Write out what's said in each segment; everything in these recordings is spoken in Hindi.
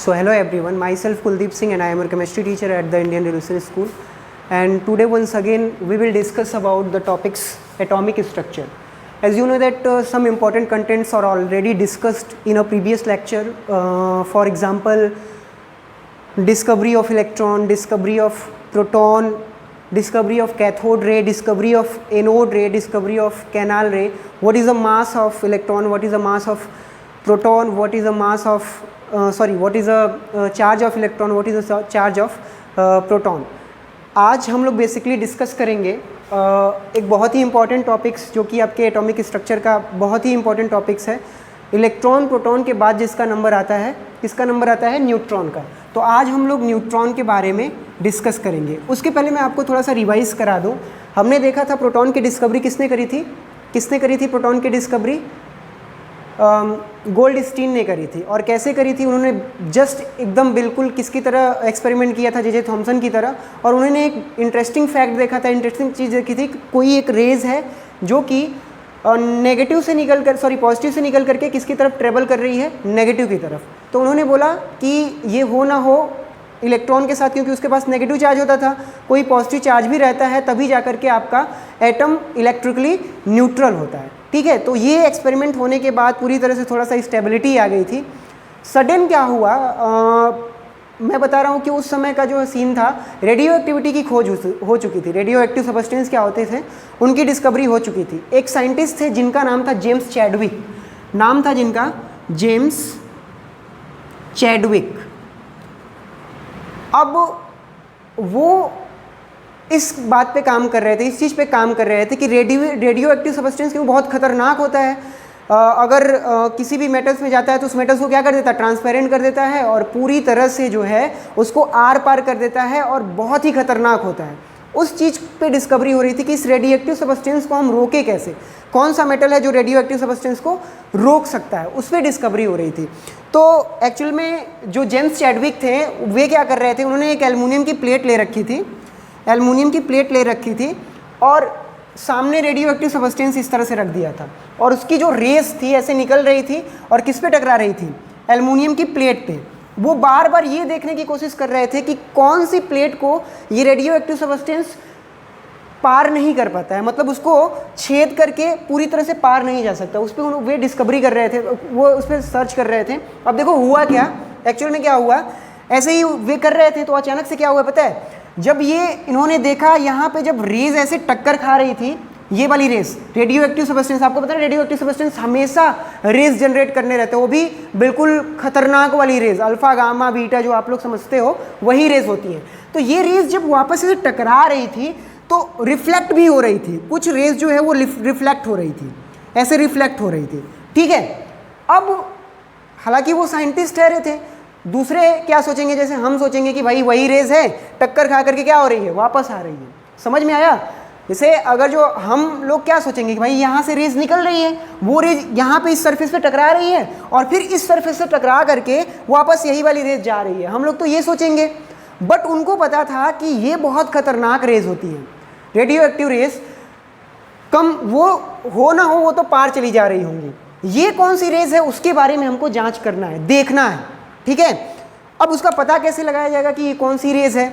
So hello everyone, myself Kuldeep Singh and I am a chemistry teacher at the Indian Revolutionary School, and today once again we will discuss about the topics atomic structure. As you know that some important contents are already discussed in a previous lecture, for example discovery of electron, discovery of proton, discovery of cathode ray, discovery of anode ray, discovery of canal ray, what is the mass of electron, what is the mass of proton, what is the mass of what is the charge of electron, what is the charge of proton. आज हम लोग बेसिकली डिस्कस करेंगे एक बहुत ही इंपॉर्टेंट टॉपिक्स जो कि आपके एटॉमिक स्ट्रक्चर का बहुत ही इंपॉर्टेंट टॉपिक्स है. इलेक्ट्रॉन प्रोटॉन के बाद जिसका नंबर आता है, किसका नंबर आता है? न्यूट्रॉन का. तो आज हम लोग न्यूट्रॉन के बारे में डिस्कस करेंगे. उसके पहले मैं आपको थोड़ा सा रिवाइज करा दूं. हमने देखा था प्रोटॉन की डिस्कवरी किसने करी थी? प्रोटॉन की डिस्कवरी गोल्डस्टीन ने करी थी. और कैसे करी थी? उन्होंने जस्ट एकदम बिल्कुल किसकी तरह एक्सपेरिमेंट किया था, जे थॉमसन की तरह. और उन्होंने एक इंटरेस्टिंग फैक्ट देखा था, इंटरेस्टिंग चीज़ देखी थी. कोई एक रेज है जो कि नेगेटिव से निकल कर पॉजिटिव से निकल करके किसकी तरफ ट्रेवल कर रही है? नेगेटिव की तरफ. तो उन्होंने बोला कि ये हो ना हो इलेक्ट्रॉन के साथ, क्योंकि उसके पास नेगेटिव चार्ज होता था, कोई पॉजिटिव चार्ज भी रहता है, तभी जा करके आपका एटम इलेक्ट्रिकली न्यूट्रल होता है. ठीक है. तो ये एक्सपेरिमेंट होने के बाद पूरी तरह से थोड़ा सा स्टेबिलिटी आ गई थी. सडन क्या हुआ, मैं बता रहा हूँ कि उस समय का जो सीन था, रेडियो एक्टिविटी की खोज हो चुकी थी. रेडियो एक्टिव सबस्टेंस क्या होते थे, उनकी डिस्कवरी हो चुकी थी. एक साइंटिस्ट थे जिनका नाम था जेम्स चैडविक. नाम था जिनका जेम्स चैडविक. अब वो इस बात पे काम कर रहे थे, इस चीज़ पे काम कर रहे थे कि रेडियो एक्टिव सबस्टेंस क्यों बहुत खतरनाक होता है. अगर किसी भी मेटल्स में जाता है तो उस मेटल्स को क्या कर देता है? ट्रांसपेरेंट कर देता है और पूरी तरह से जो है उसको आर पार कर देता है और बहुत ही खतरनाक होता है. उस चीज़ पे डिस्कवरी हो रही थी कि इस रेडियो एक्टिव सबस्टेंस को हम रोके कैसे, कौन सा मेटल है जो रेडियो एक्टिव सबस्टेंस को रोक सकता है, उस पर डिस्कवरी हो रही थी. तो एक्चुअल में जो जेम्स चैडविक थे वे क्या कर रहे थे, उन्होंने एक एल्युमिनियम की प्लेट ले रखी थी और सामने रेडियो एक्टिव सबस्टेंस इस तरह से रख दिया था. और उसकी जो रेस थी ऐसे निकल रही थी और किस पे टकरा रही थी? एल्युमिनियम की प्लेट पे. वो बार बार ये देखने की कोशिश कर रहे थे कि कौन सी प्लेट को ये रेडियो एक्टिव सबस्टेंस पार नहीं कर पाता है, मतलब उसको छेद करके पूरी तरह से पार नहीं जा सकता. उस पर वे डिस्कवरी कर रहे थे, वो उस पर सर्च कर रहे थे. अब देखो हुआ क्या, एक्चुअल में क्या हुआ, ऐसे ही वे कर रहे थे तो अचानक से क्या हुआ पता है? जब ये इन्होंने देखा यहाँ पे जब रेज ऐसे टक्कर खा रही थी, ये वाली रेस रेडियो एक्टिव सबस्टेंस, आपको पता है रेडियो एक्टिव सबस्टेंस हमेशा रेस जनरेट करने रहते हैं, वो भी बिल्कुल खतरनाक वाली रेस, अल्फा गामा बीटा जो आप लोग समझते हो वही रेस होती है. तो ये रेस जब वापस से टकरा रही थी तो रिफ्लेक्ट भी हो रही थी, कुछ रेस जो है वो रिफ्लेक्ट हो रही थी, ऐसे रिफ्लेक्ट हो रही थी. ठीक है. अब हालांकि वो साइंटिस्ट ठहरे थे, दूसरे क्या सोचेंगे, जैसे हम सोचेंगे कि भाई वही रेस है, टक्कर खा करके क्या हो रही है? वापस आ रही है. समझ में आया? जैसे अगर जो हम लोग क्या सोचेंगे कि भाई यहाँ से रेस निकल रही है, वो रेस यहाँ पे इस सरफेस पे टकरा रही है और फिर इस सरफेस से टकरा करके वापस यही वाली रेस जा रही है. हम लोग तो ये सोचेंगे. बट उनको पता था कि ये बहुत खतरनाक रेस होती है, रेडियो एक्टिव रेस. कम वो हो ना हो वो तो पार चली जा रही होंगी. ये कौन सी रेस है उसके बारे में हमको जांच करना है, देखना है. ठीक है. अब उसका पता कैसे लगाया जाएगा कि ये कौन सी रेस है,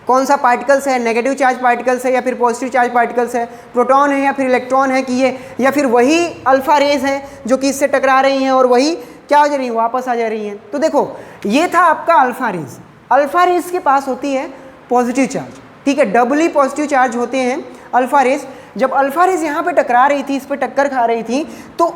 कौन सा पार्टिकल्स है, नेगेटिव चार्ज पार्टिकल्स है या फिर पॉजिटिव चार्ज पार्टिकल्स है, प्रोटॉन है या फिर इलेक्ट्रॉन है कि ये, या फिर वही अल्फा रेस है जो कि इससे टकरा रही हैं और वही क्या हो जा रही है? वापस आ जा रही हैं. तो देखो ये था आपका अल्फा रेस. अल्फा रेस के पास होती है पॉजिटिव चार्ज. ठीक है. डबली पॉजिटिव चार्ज होते हैं अल्फा रेस. जब अल्फा रेस यहाँ पे टकरा रही थी, इस पर टक्कर खा रही थी, तो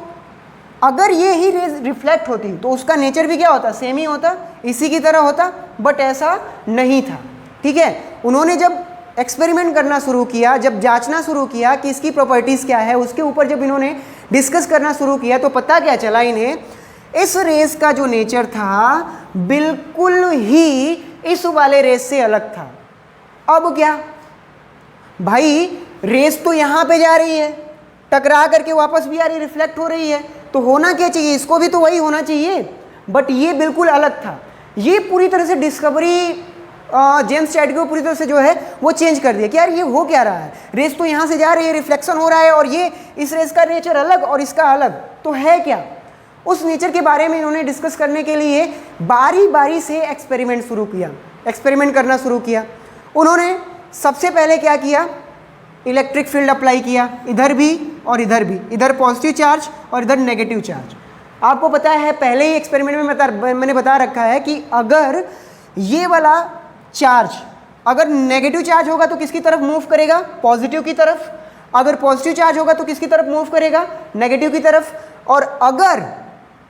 अगर ये ही रेज रिफ्लेक्ट होती तो उसका नेचर भी क्या होता? सेम ही होता, इसी की तरह होता. बट ऐसा नहीं था. ठीक है. उन्होंने जब एक्सपेरिमेंट करना शुरू किया, जब जांचना शुरू किया कि इसकी प्रॉपर्टीज़ क्या है, उसके ऊपर जब इन्होंने डिस्कस करना शुरू किया तो पता क्या चला इन्हें, इस रेस का जो नेचर था बिल्कुल ही इस वाले रेस से अलग था. अब क्या भाई, रेस तो यहाँ पे जा रही है, टकरा करके वापस भी आ रही, रिफ्लेक्ट हो रही है, तो होना क्या चाहिए? इसको भी तो वही होना चाहिए. बट ये बिल्कुल अलग था. ये पूरी तरह से डिस्कवरी जेम्स चैडविक को पूरी तरह से जो है वो चेंज कर दिया कि यार ये हो क्या रहा है, रेस तो यहाँ से जा रही है, रिफ्लेक्शन हो रहा है और ये इस रेस का नेचर अलग और इसका अलग, तो है क्या? उस नेचर के बारे में इन्होंने डिस्कस करने के लिए बारी बारी से एक्सपेरिमेंट करना शुरू किया। उन्होंने सबसे पहले क्या किया, इलेक्ट्रिक फील्ड अप्लाई किया, इधर भी और इधर भी, इधर पॉजिटिव चार्ज और इधर नेगेटिव चार्ज। आपको पता है पहले ही एक्सपेरिमेंट में मैंने बता रखा है कि अगर ये वाला चार्ज अगर नेगेटिव चार्ज होगा तो किसकी तरफ मूव करेगा, पॉजिटिव की तरफ। अगर पॉजिटिव चार्ज होगा तो किसकी तरफ मूव करेगा, नेगेटिव की तरफ। और अगर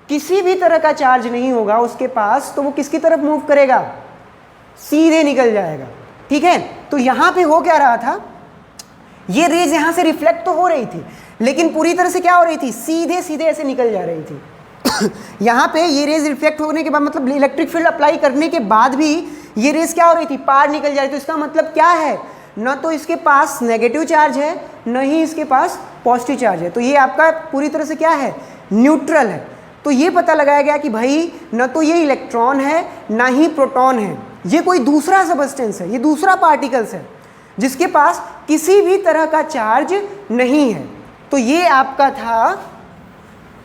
किसी भी तरह का चार्ज नहीं होगा उसके पास तो वो किसकी तरफ मूव करेगा, सीधे निकल जाएगा। ठीक है, तो यहां पे हो क्या रहा था, ये रेज यहां से रिफ्लेक्ट तो हो रही थी लेकिन पूरी तरह से क्या हो रही थी, सीधे सीधे ऐसे निकल जा रही थी। यहाँ पे ये रेज रिफ्लेक्ट होने के बाद मतलब इलेक्ट्रिक फील्ड अप्लाई करने के बाद भी ये रेज क्या हो रही थी, पार निकल जा रही थी। तो इसका मतलब क्या है, न तो इसके पास नेगेटिव चार्ज है न ही इसके पास पॉजिटिव चार्ज है। तो ये आपका पूरी तरह से क्या है, न्यूट्रल है। तो ये पता लगाया गया कि भाई न तो ये इलेक्ट्रॉन है ना ही प्रोटॉन है, ये कोई दूसरा सबस्टेंस है, ये दूसरा पार्टिकल्स है जिसके पास किसी भी तरह का चार्ज नहीं है। तो ये आपका था,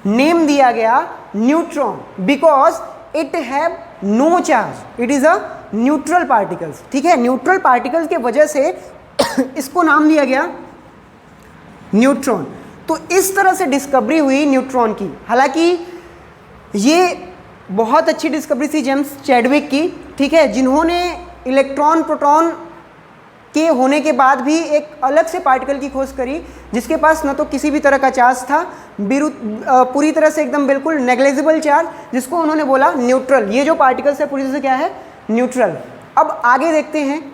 नेम दिया गया neutron because it have no charge, it is a neutral particles. ठीक है, न्यूट्रल पार्टिकल्स के वजह से इसको नाम दिया गया न्यूट्रॉन। तो इस तरह से डिस्कवरी हुई न्यूट्रॉन की। हालांकि ये बहुत अच्छी डिस्कवरी थी जेम्स चैडविक की, ठीक है, जिन्होंने इलेक्ट्रॉन प्रोटॉन के होने के बाद भी एक अलग से पार्टिकल की खोज करी जिसके पास न तो किसी भी तरह का चार्ज था, पूरी तरह से एकदम बिल्कुल नेग्लिजिबल चार्ज, जिसको उन्होंने बोला न्यूट्रल। ये जो पार्टिकल्स है पूरी तरह से क्या है, न्यूट्रल। अब आगे देखते हैं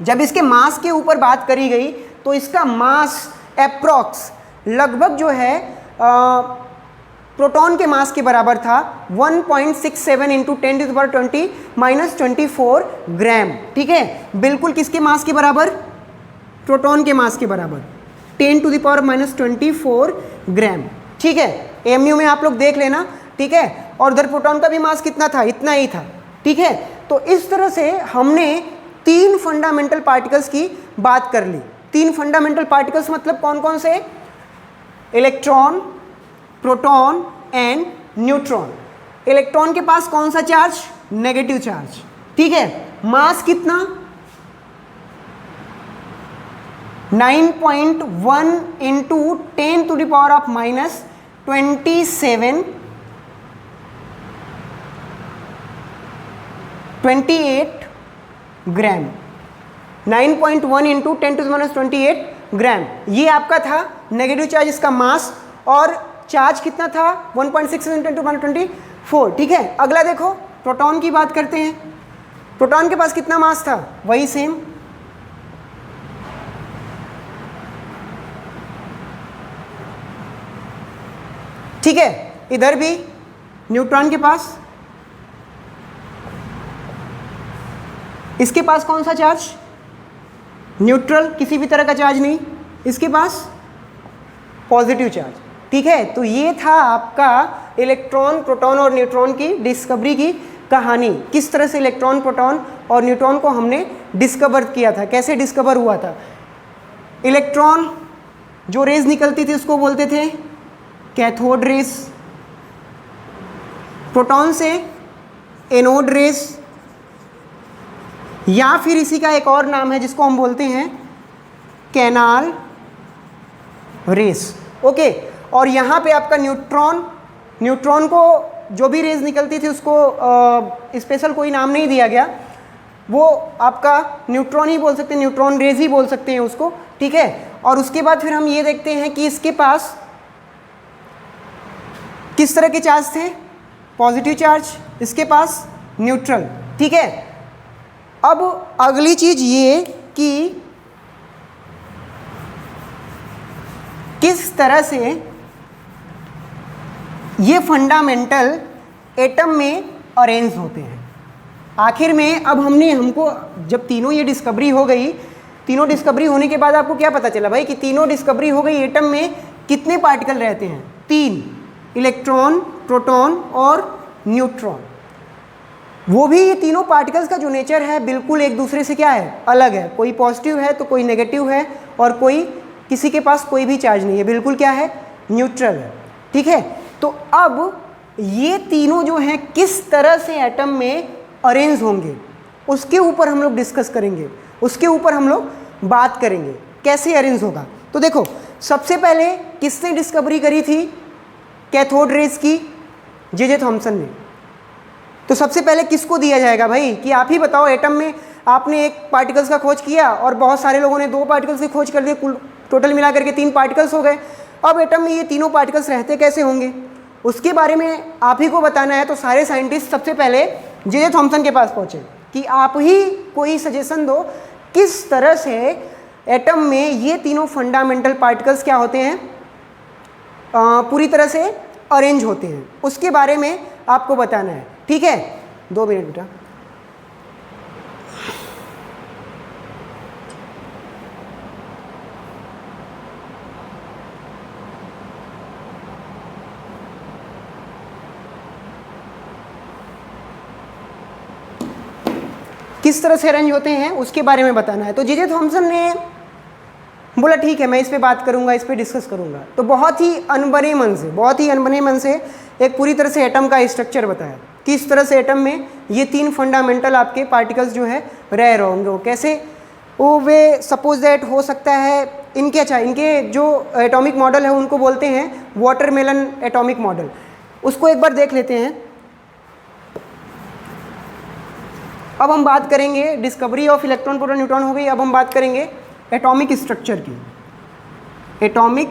जब इसके मास के ऊपर बात करी गई तो इसका मास अप्रॉक्स लगभग जो है प्रोटॉन के मास के बराबर था 1.67 इंटू 10⁻20⁻24 ग्राम। ठीक है, बिल्कुल किसके मास के बराबर, प्रोटॉन के मास के बराबर 10⁻24 ग्राम। ठीक है, एमयू में आप लोग देख लेना। ठीक है, और उधर प्रोटॉन का भी मास कितना था, इतना ही था। ठीक है, तो इस तरह से हमने 3 फंडामेंटल पार्टिकल्स की बात कर ली। 3 फंडामेंटल पार्टिकल्स मतलब कौन कौन से, electron, proton and neutron. Electron के पास कौन सा चार्ज, नेगेटिव चार्ज। ठीक है, मास कितना, 9.1 इंटू 10⁻28 ग्राम। 9.1 इंटू 10⁻28 ग्राम ये आपका था नेगेटिव चार्ज, इसका मास। और चार्ज कितना था, 1.6 इंटू 10⁻24। ठीक है, अगला देखो, प्रोटॉन की बात करते हैं। प्रोटॉन के पास कितना मास था, वही सेम, ठीक है। इधर भी न्यूट्रॉन के पास, इसके पास कौन सा चार्ज, न्यूट्रल, किसी भी तरह का चार्ज नहीं, इसके पास पॉजिटिव चार्ज। ठीक है, तो ये था आपका इलेक्ट्रॉन, प्रोटॉन और न्यूट्रॉन की डिस्कवरी की कहानी। किस तरह से इलेक्ट्रॉन, प्रोटॉन और न्यूट्रॉन को हमने डिस्कवर किया था, कैसे डिस्कवर हुआ था। इलेक्ट्रॉन जो रेज निकलती थी उसको बोलते थे कैथोड रेज, प्रोटॉन से एनोड रेज, या फिर इसी का एक और नाम है जिसको हम बोलते हैं कैनाल रेस। ओके, और यहाँ पे आपका न्यूट्रॉन को जो भी रेज निकलती थी उसको स्पेशल कोई नाम नहीं दिया गया, वो आपका न्यूट्रॉन ही बोल सकते हैं, न्यूट्रॉन रेज ही बोल सकते हैं उसको। ठीक है, और उसके बाद फिर हम ये देखते हैं कि इसके पास किस तरह के चार्ज थे, पॉजिटिव चार्ज, इसके पास न्यूट्रल। ठीक है, अब अगली चीज ये कि किस तरह से ये फंडामेंटल एटम में अरेंज होते हैं। आखिर में अब हमको जब तीनों ये डिस्कवरी हो गई, तीनों डिस्कवरी होने के बाद आपको क्या पता चला भाई कि तीनों डिस्कवरी हो गई, एटम में कितने पार्टिकल रहते हैं, 3, इलेक्ट्रॉन, प्रोटॉन और न्यूट्रॉन। वो भी ये तीनों पार्टिकल्स का जो नेचर है बिल्कुल एक दूसरे से क्या है, अलग है। कोई पॉजिटिव है तो कोई नेगेटिव है और कोई किसी के पास कोई भी चार्ज नहीं है, बिल्कुल क्या है, न्यूट्रल है। ठीक है। तो अब ये तीनों जो हैं किस तरह से एटम में अरेंज होंगे उसके ऊपर हम लोग डिस्कस करेंगे, उसके ऊपर हम लोग बात करेंगे कैसे अरेंज होगा। तो देखो, सबसे पहले किसने डिस्कवरी करी थी कैथोड रेज की? जे थॉमसन ने। तो सबसे पहले किसको दिया जाएगा भाई कि आप ही बताओ, एटम में आपने एक पार्टिकल्स का खोज किया और बहुत सारे लोगों ने 2 पार्टिकल्स की खोज कर दिए, कुल टोटल मिलाकर के 3 पार्टिकल्स हो गए। अब एटम में ये तीनों पार्टिकल्स रहते कैसे होंगे उसके बारे में आप ही को बताना है। तो सारे साइंटिस्ट सबसे पहले जे थॉमसन के पास पहुंचे कि आप ही कोई सजेशन दो किस तरह से एटम में ये तीनों फंडामेंटल पार्टिकल्स क्या होते हैं, पूरी तरह से अरेंज होते हैं, उसके बारे में आपको बताना है। ठीक है, 2 मिनट बेटा। किस तरह से अरेंज होते हैं उसके बारे में बताना है। तो जे थॉमसन ने बोला ठीक है मैं इस पे बात करूंगा, इस पे डिस्कस करूंगा। तो बहुत ही अनबने मन से एक पूरी तरह से एटम का स्ट्रक्चर बताया कि इस तरह से एटम में ये 3 फंडामेंटल आपके पार्टिकल्स जो है रह होंगे। वो कैसे, वो वे सपोज दैट हो सकता है इनके, अच्छा इनके जो एटॉमिक मॉडल है उनको बोलते हैं वाटरमेलन एटॉमिक मॉडल। उसको एक बार देख लेते हैं। अब हम बात करेंगे discovery of electron proton neutron हो गई। अब हम बात करेंगे एटॉमिक स्ट्रक्चर की। एटॉमिक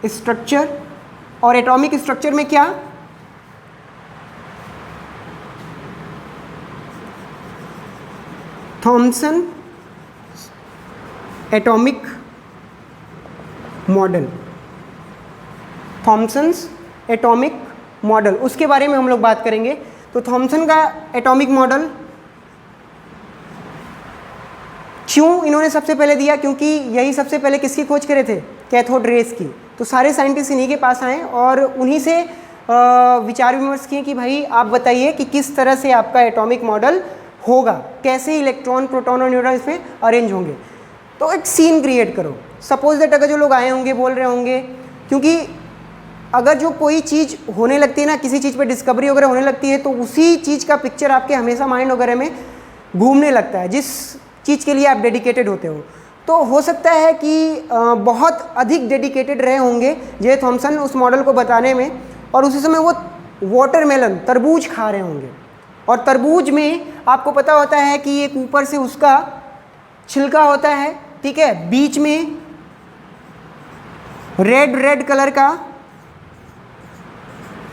स्ट्रक्चर, और एटॉमिक स्ट्रक्चर में क्या, Thomson atomic model, Thomson's atomic model, उसके बारे में हम लोग बात करेंगे। तो थॉमसन का एटॉमिक मॉडल क्यों इन्होंने सबसे पहले दिया, क्योंकि यही सबसे पहले किसकी खोज करे थे, कैथोड रेस की। तो सारे साइंटिस्ट इन्हीं के पास आए और उन्हीं से विचार विमर्श किए कि भाई आप बताइए कि किस तरह से आपका एटॉमिक मॉडल होगा, कैसे इलेक्ट्रॉन प्रोटॉन और न्यूट्रॉन इसमें अरेंज होंगे। तो एक सीन क्रिएट करो। सपोज दैट अगर जो लोग आए होंगे बोल रहे होंगे, क्योंकि अगर जो कोई चीज़ होने लगती है ना, किसी चीज़ पे डिस्कवरी वगैरह होने लगती है, तो उसी चीज़ का पिक्चर आपके हमेशा माइंड वगैरह में घूमने लगता है जिस चीज़ के लिए आप डेडिकेटेड होते हो। तो हो सकता है कि बहुत अधिक डेडिकेटेड रहे होंगे जे थॉमसन उस मॉडल को बताने में, और उसी समय वो वाटरमेलन तरबूज खा रहे होंगे। और तरबूज में आपको पता होता है कि एक ऊपर से उसका छिलका होता है, ठीक है, बीच में रेड कलर का,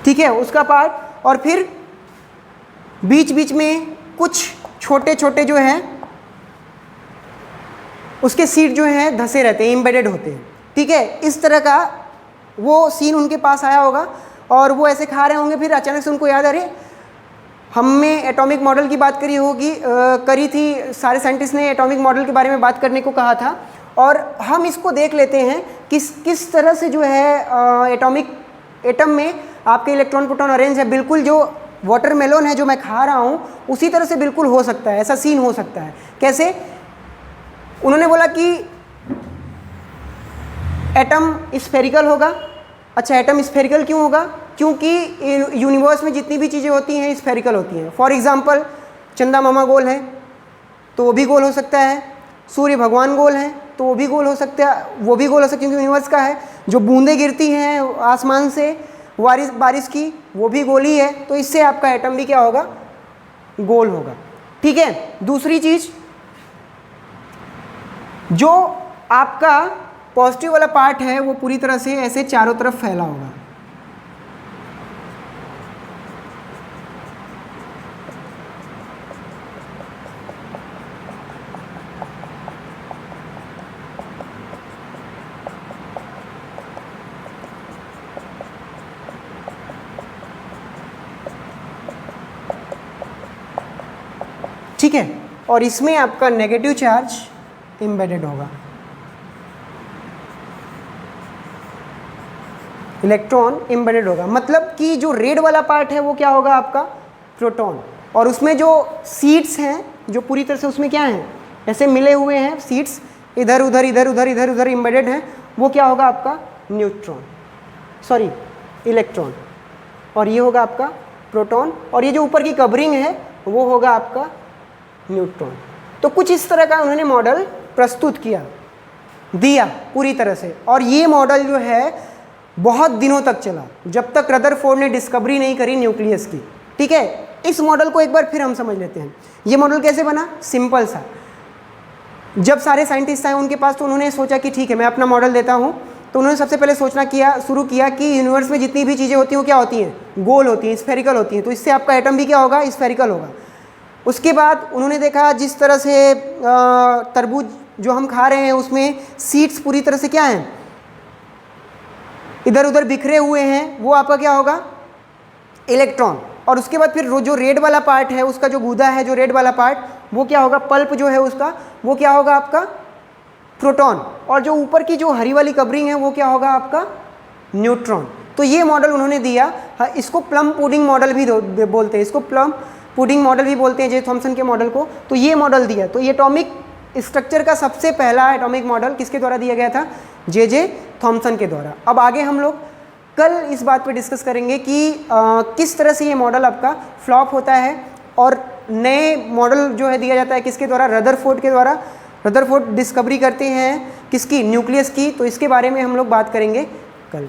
ठीक है, उसका पार्ट, और फिर बीच बीच में कुछ छोटे छोटे जो है उसके सीड जो हैं धसे रहते हैं, एम्बेडेड होते हैं। ठीक है, इस तरह का वो सीन उनके पास आया होगा और वो ऐसे खा रहे होंगे। फिर अचानक से उनको याद आ रही, हमने एटॉमिक मॉडल की बात करी थी, सारे साइंटिस्ट ने एटॉमिक मॉडल के बारे में बात करने को कहा था, और हम इसको देख लेते हैं किस तरह से जो है एटम में आपके इलेक्ट्रॉन प्रोटॉन अरेंज है। बिल्कुल जो वाटरमेलन है जो मैं खा रहा हूँ उसी तरह से बिल्कुल हो सकता है, ऐसा सीन हो सकता है। कैसे? उन्होंने बोला कि एटम स्फेरिकल होगा। अच्छा, एटम स्फेरिकल क्यों होगा? क्योंकि यूनिवर्स में जितनी भी चीज़ें होती हैं स्फेरिकल होती हैं। फॉर एग्जांपल चंदा मामा गोल है तो वो भी गोल हो सकता है, सूर्य भगवान गोल हैं तो वो भी गोल हो सकता है, वो भी गोल हो सकता है क्योंकि यूनिवर्स का है। जो बूंदें गिरती हैं आसमान से बारिश की, वो भी गोल ही है। तो इससे आपका एटम भी क्या होगा? गोल होगा। ठीक है, दूसरी चीज़, जो आपका पॉजिटिव वाला पार्ट है वो पूरी तरह से ऐसे चारों तरफ फैला होगा। ठीक है, और इसमें आपका नेगेटिव चार्ज एम्बेडेड होगा। इलेक्ट्रॉन एम्बेडेड होगा, मतलब कि जो रेड वाला पार्ट है वो क्या होगा? आपका प्रोटॉन। और उसमें जो सीड्स हैं जो पूरी तरह से उसमें क्या हैं? ऐसे मिले हुए हैं सीड्स, इधर उधर इधर उधर इधर उधर एम्बेडेड हैं, वो क्या होगा? आपका न्यूट्रॉन, सॉरी इलेक्ट्रॉन, और ये होगा आपका प्रोटॉन, और ये जो ऊपर की कवरिंग है वो होगा आपका न्यूट्रॉन। तो कुछ इस तरह का उन्होंने मॉडल प्रस्तुत किया, दिया पूरी तरह से, और ये मॉडल जो है बहुत दिनों तक चला, जब तक रदरफोर्ड ने डिस्कवरी नहीं करी न्यूक्लियस की। ठीक है, इस मॉडल को एक बार फिर हम समझ लेते हैं। ये मॉडल कैसे बना? सिंपल सा, जब सारे साइंटिस्ट आए उनके पास तो उन्होंने सोचा कि ठीक है मैं अपना मॉडल देता हूँ। तो उन्होंने सबसे पहले सोचना शुरू किया कि यूनिवर्स में जितनी भी चीज़ें होती हैं वो क्या होती हैं? गोल होती हैं, स्फेरिकल होती हैं। तो इससे आपका एटम भी क्या होगा? स्फेरिकल होगा। उसके बाद उन्होंने देखा जिस तरह से तरबूज जो हम खा रहे हैं उसमें सीड्स पूरी तरह से क्या हैं? इधर उधर बिखरे हुए हैं, वो आपका क्या होगा? इलेक्ट्रॉन। और उसके बाद फिर जो रेड वाला पार्ट है, उसका जो गूदा है, जो रेड वाला पार्ट, वो क्या होगा? पल्प जो है उसका, वो क्या होगा आपका? प्रोटॉन। और जो ऊपर की जो हरी वाली कवरिंग है वो क्या होगा आपका? न्यूट्रॉन। तो ये मॉडल उन्होंने दिया। हाँ, इसको प्लम पुडिंग मॉडल भी बोलते हैं, इसको प्लम पुडिंग मॉडल भी बोलते हैं, जे थॉमसन के मॉडल को। तो ये मॉडल दिया। तो ये एटॉमिक स्ट्रक्चर का सबसे पहला एटॉमिक मॉडल किसके द्वारा दिया गया था? जे थॉमसन के द्वारा। अब आगे हम लोग कल इस बात पे डिस्कस करेंगे कि किस तरह से ये मॉडल आपका फ्लॉप होता है और नए मॉडल जो है दिया जाता है किसके द्वारा? रदरफोर्ड के द्वारा। रदरफोर्ड डिस्कवरी करते हैं किसकी? न्यूक्लियस की। तो इसके बारे में हम लोग बात करेंगे कल।